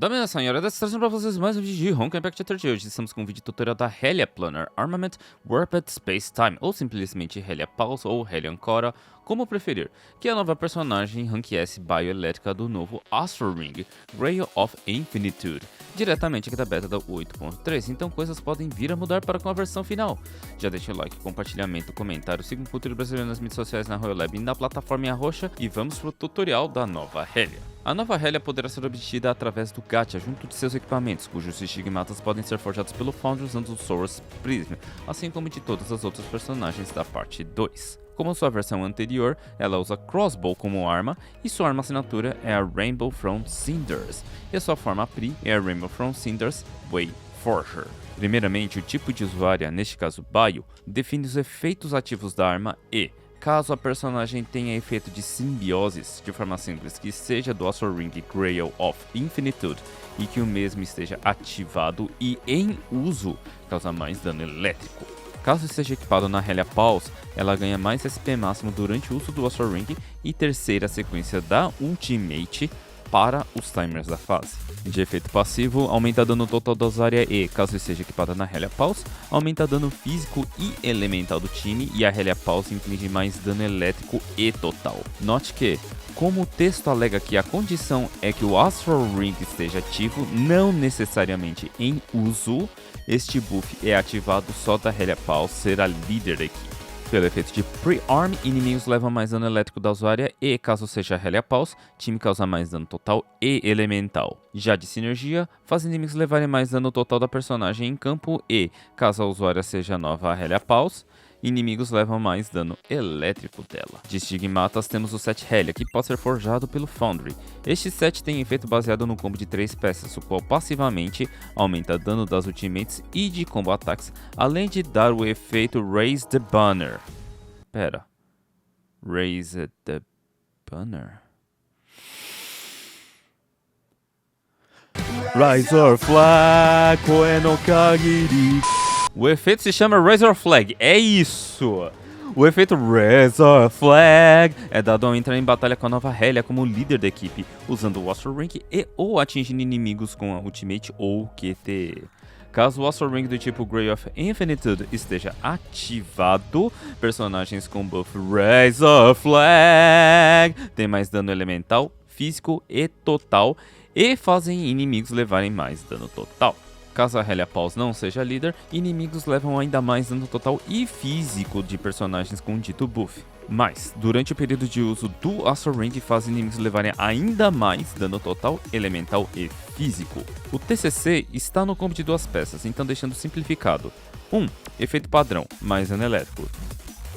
Dame senhora, trazendo pra vocês mais um vídeo de Honkai Impact 30. Hoje estamos com um vídeo tutorial da Helia Planar Armament Warped Space Time, ou simplesmente Helia Pulse ou Helia Ancora, como preferir, que é a nova personagem Rank S bioelétrica do novo Astral Ring, Grail of Infinitude, diretamente aqui da beta da 8.3, então coisas podem vir a mudar para com a versão final. Já deixa o like, compartilhamento, comentário, siga o Cultura Brasileiro nas mídias sociais, na Royal Lab e na plataforma roxa, e vamos pro tutorial da nova Helia. A nova Helia poderá ser obtida através do gacha junto de seus equipamentos, cujos estigmatas podem ser forjados pelo Foundry usando o Source Prism, assim como de todas as outras personagens da parte 2. Como sua versão anterior, ela usa Crossbow como arma, e sua arma assinatura é a Rainbow from Cinders, e a sua forma Pri é a Rainbow from Cinders Wayforger. Primeiramente, o tipo de usuária, neste caso Bio, define os efeitos ativos da arma e, caso a personagem tenha efeito de simbioses, de forma simples, que seja do Astral Ring Grail of Infinitude e que o mesmo esteja ativado e em uso, causa mais dano elétrico. Caso esteja equipado na Helia Pulse, ela ganha mais SP máximo durante o uso do Astral Ring e terceira sequência da Ultimate para os timers da fase. De efeito passivo, aumenta dano total da usuária e, caso esteja equipada na Helia Pulse, aumenta dano físico e elemental do time, e a Helia Pulse inflige mais dano elétrico e total. Note que, como o texto alega que a condição é que o Astral Ring esteja ativo, não necessariamente em uso, este buff é ativado só da Helia Pulse ser a líder da equipe. Pelo efeito de Pre-Arm, inimigos levam mais dano elétrico da usuária e, caso seja a Helia Pulse, time causa mais dano total e elemental. Já de sinergia, faz inimigos levarem mais dano total da personagem em campo e, caso a usuária seja nova a Helia Pulse, inimigos levam mais dano elétrico dela. De estigmatas temos o set Helia, que pode ser forjado pelo Foundry. Este set tem efeito baseado no combo de 3 peças, o qual passivamente aumenta dano das ultimates e de combo attacks, além de dar o efeito Raise the Banner. Pera, Raise the Banner? Rise or Flag, Koe no Kagiri. O efeito se chama Razor Flag, é isso! O efeito Razor Flag é dado ao entrar em batalha com a nova Helia como líder da equipe, usando o Astral Ring e ou atingindo inimigos com a Ultimate ou QTE. Caso o Astral Ring do tipo Grail of Infinitude esteja ativado, personagens com buff Razor Flag têm mais dano elemental, físico e total e fazem inimigos levarem mais dano total. Caso a Helia Pulse não seja líder, inimigos levam ainda mais dano total e físico de personagens com dito buff. Mas, durante o período de uso do Astral Ring, faz inimigos levarem ainda mais dano total, elemental e físico. O TCC está no combo de 2 peças, então deixando simplificado. 1. Efeito padrão, mais dano elétrico.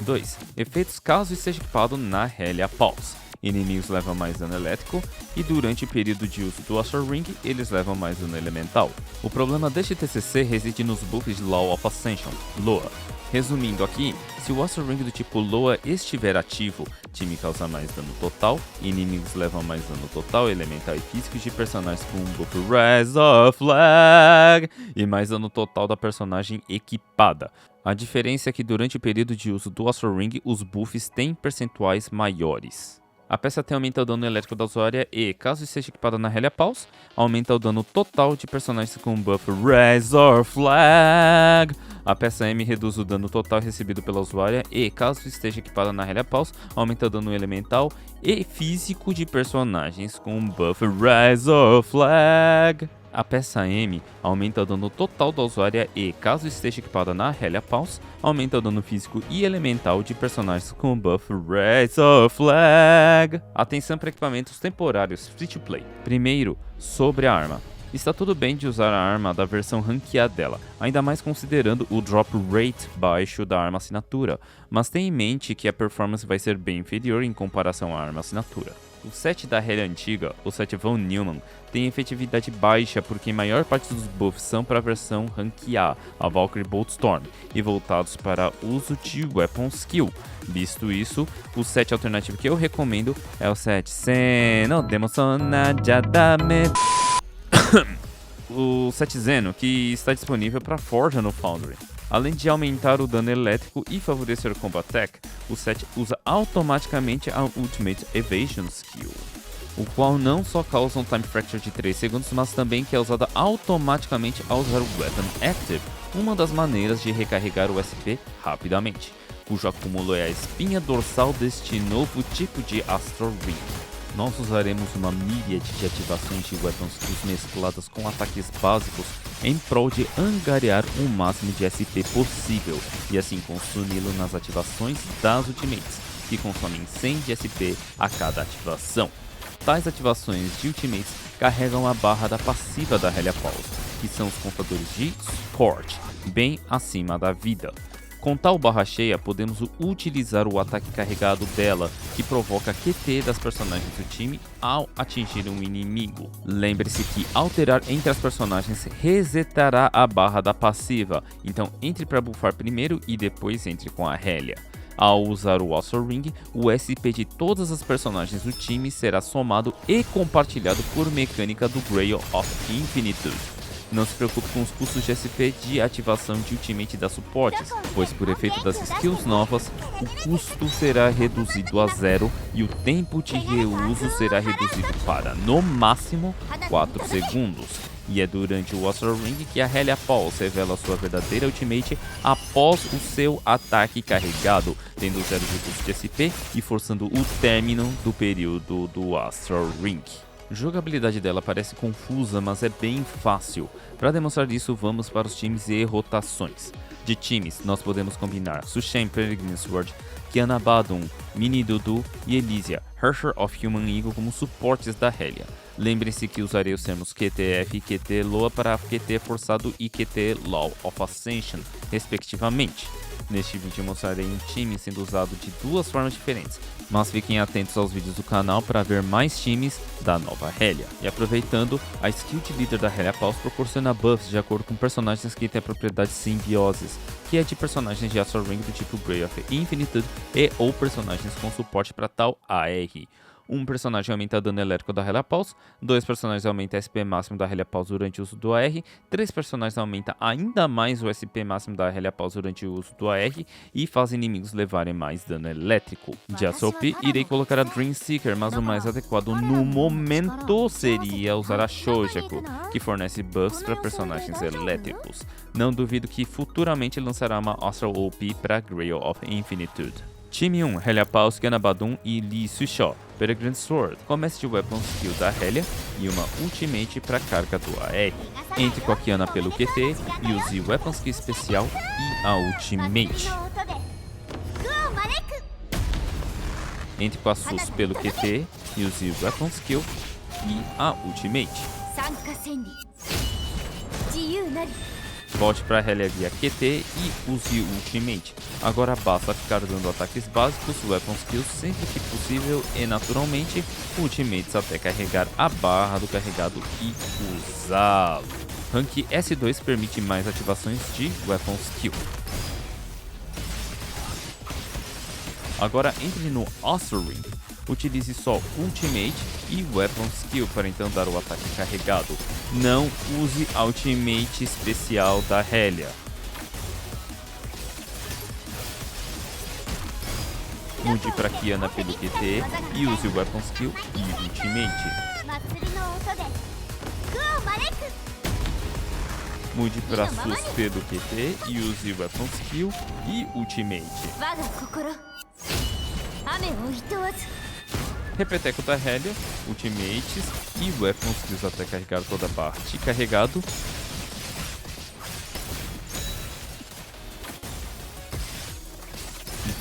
2. Efeitos caso esteja equipado na Helia Pulse. Inimigos levam mais dano elétrico, e durante o período de uso do Astral Ring, eles levam mais dano elemental. O problema deste TCC reside nos buffs de Law of Ascension, LOA. Resumindo aqui, se o Astral Ring do tipo LOA estiver ativo, time causa mais dano total, inimigos levam mais dano total, elemental e físico de personagens com buff Razor Flag e mais dano total da personagem equipada. A diferença é que durante o período de uso do Astral Ring, os buffs têm percentuais maiores. A peça T aumenta o dano elétrico da usuária e, caso esteja equipada na Helia Pulse, aumenta o dano total de personagens com buff Razor Flag. A peça M reduz o dano total recebido pela usuária e, caso esteja equipada na Helia Pulse, aumenta o dano elemental e físico de personagens com buff Razor Flag. A peça M aumenta o dano total da usuária e, caso esteja equipada na Helia Pulse, aumenta o dano físico e elemental de personagens com buff Razor Flag. Atenção para equipamentos temporários free to play. Primeiro, sobre a arma. Está tudo bem de usar a arma da versão ranqueada dela, ainda mais considerando o drop rate baixo da arma assinatura, mas tenha em mente que a performance vai ser bem inferior em comparação à arma assinatura. O set da Helia antiga, o set Von Neumann, tem efetividade baixa porque a maior parte dos buffs são para a versão Rank A, a Valkyrie Boltstorm, e voltados para uso de Weapon Skill. Visto isso, o set alternativo que eu recomendo é o set Seno Demosona Jadame. O set Zeno, que está disponível para forja no Foundry. Além de aumentar o dano elétrico e favorecer o Combat Attack, o set usa automaticamente a Ultimate Evasion Skill. o qual não só causa um Time Fracture de 3 segundos, mas também que é usada automaticamente ao usar o Weapon Active, uma das maneiras de recarregar o SP rapidamente, cujo acúmulo é a espinha dorsal deste novo tipo de Astral Ring. Nós usaremos uma míriade de ativações de Weapons Skills mescladas com ataques básicos em prol de angariar o máximo de SP possível e assim consumi-lo nas ativações das Ultimates, que consomem 100 de SP a cada ativação. Tais ativações de Ultimates carregam a barra da passiva da Helia Pulse, que são os contadores de Scorch, bem acima da vida. Com tal barra cheia, podemos utilizar o ataque carregado dela, que provoca QT das personagens do time ao atingir um inimigo. Lembre-se que alterar entre as personagens resetará a barra da passiva, então entre para buffar primeiro e depois entre com a Helia. Ao usar o Astral Ring, o SP de todas as personagens do time será somado e compartilhado por mecânica do Grail of Infinitude. Não se preocupe com os custos de SP de ativação de Ultimate das suportes, pois por efeito das skills novas, o custo será reduzido a 0 e o tempo de reuso será reduzido para, no máximo, 4 segundos. E é durante o Astral Ring que a Helia Pulse revela sua verdadeira Ultimate após o seu ataque carregado, tendo 0 de custo de SP e forçando o término do período do Astral Ring. A jogabilidade dela parece confusa, mas é bem fácil. Para demonstrar isso, vamos para os times e rotações. De times, nós podemos combinar Sushen Peregrine Sword, Kiana Badun, Mini Dudu e Elysia, Herrscher of Human Eagle como suportes da Helia. Lembre-se que usarei os termos QTF e QT Loa para QT forçado e QT Law of Ascension, respectivamente. Neste vídeo mostrarei um time sendo usado de duas formas diferentes, mas fiquem atentos aos vídeos do canal para ver mais times da nova Helia. E aproveitando, a skill de líder da Helia Pulse proporciona buffs de acordo com personagens que têm propriedades simbioses, que é de personagens de Astral Ring do tipo Grail of Infinitude e ou personagens com suporte para tal AR. Um personagem aumenta dano elétrico da Helia Pulse, 2 personagens aumenta SP máximo da Helia Pulse durante o uso do AR, 3 personagens aumenta ainda mais o SP máximo da Helia Pulse durante o uso do AR e faz inimigos levarem mais dano elétrico. De SOP, irei colocar a Dream Seeker, mas o mais adequado no momento seria usar a Shojaku, que fornece buffs para personagens elétricos. Não duvido que futuramente lançará uma Astral OP para Grail of Infinitude. Time 1, Helia Pulse, Kiana Badun e Lee Susho, Peregrine Sword. Comece de Weapon Skill da Helia e uma Ultimate para carga do AR. Entre com a Kiana pelo QT e use Weapon Skill especial e a Ultimate. Entre com a Sus pelo QT e use Weapon Skill e a Ultimate. Volte para a Helia via QT e use o Ultimate. Agora basta ficar dando ataques básicos, Weapon Skills sempre que possível e naturalmente Ultimates até carregar a barra do carregado e usá-lo. Rank S2 permite mais ativações de Weapon Skill. Agora entre no Astral Ring. Utilize só Ultimate e Weapon Skill para então dar o ataque carregado. Não use a Ultimate especial da Helia. Mude para Kiana pelo QT e use o Weapon Skill e Ultimate. Mude para Sus pelo QT e use Weapon Skill e Ultimate. Repeteco da Helia, Ultimates e Weapon Skills até carregar toda a parte carregado.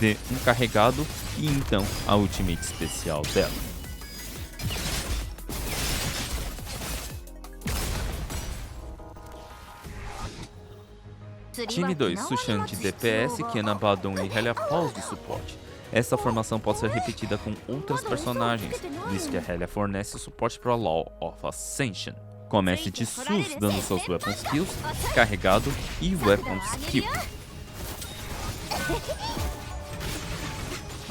Dê um carregado e então a Ultimate especial dela. Time 2, Sushan de DPS, Kiana Badun e Helia Pulse de suporte. Essa formação pode ser repetida com outras personagens, visto que a Helia fornece suporte para Law of Ascension. Comece de Sus dando seus Weapon Skills, carregado e Weapon Skill.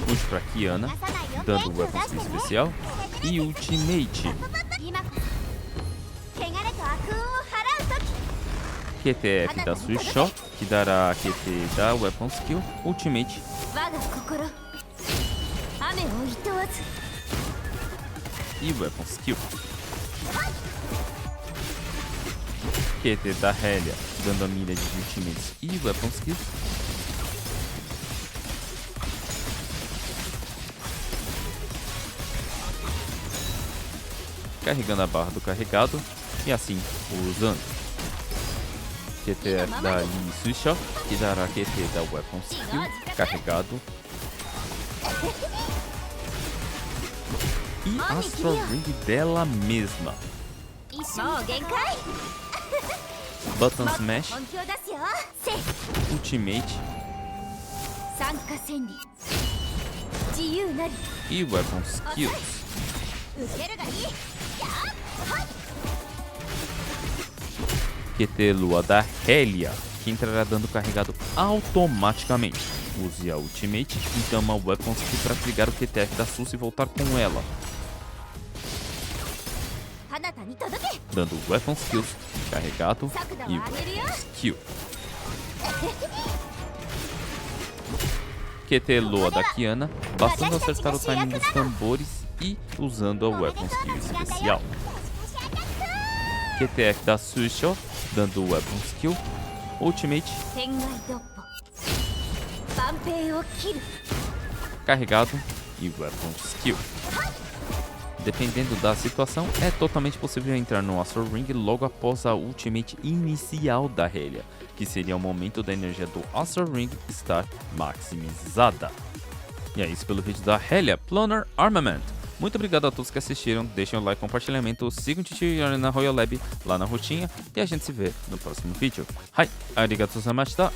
Puxe para Kiana, dando Weapon Skill especial e Ultimate. QTF da Suisho, que dará QT da Weapon Skill, Ultimate. e Weapon Skill. QT da Helia, dando a milha de ultimates e Weapon Skills. Carregando a barra do carregado e assim usando. QT da Lee Suisha, que dará QT da Weapon Skill, carregado. E Astral Ring dela mesma. Button Smash, Ultimate e Weapon Skills. QT Lua da Helia, que entrará dando carregado automaticamente. Use a Ultimate e chama Weapon Skill para trigar o QTF da Suzy e voltar com ela. Dando Weapon Skills, carregado e Weapon Skill. QT Lua da Kiana, bastando acertar o timing dos tambores e usando a Weapon Skill especial. QTF da Suisha, dando Weapon Skill, Ultimate, carregado e Weapon Skill. Dependendo da situação, é totalmente possível entrar no Astral Ring logo após a Ultimate inicial da Helia, que seria o momento da energia do Astral Ring estar maximizada. E é isso pelo vídeo da Helia Planar Armament. Muito obrigado a todos que assistiram, deixem o like, compartilhamento, sigam o Titi Yori na Royal Lab lá na rotinha e a gente se vê no próximo vídeo. Arigatou gozaimashita.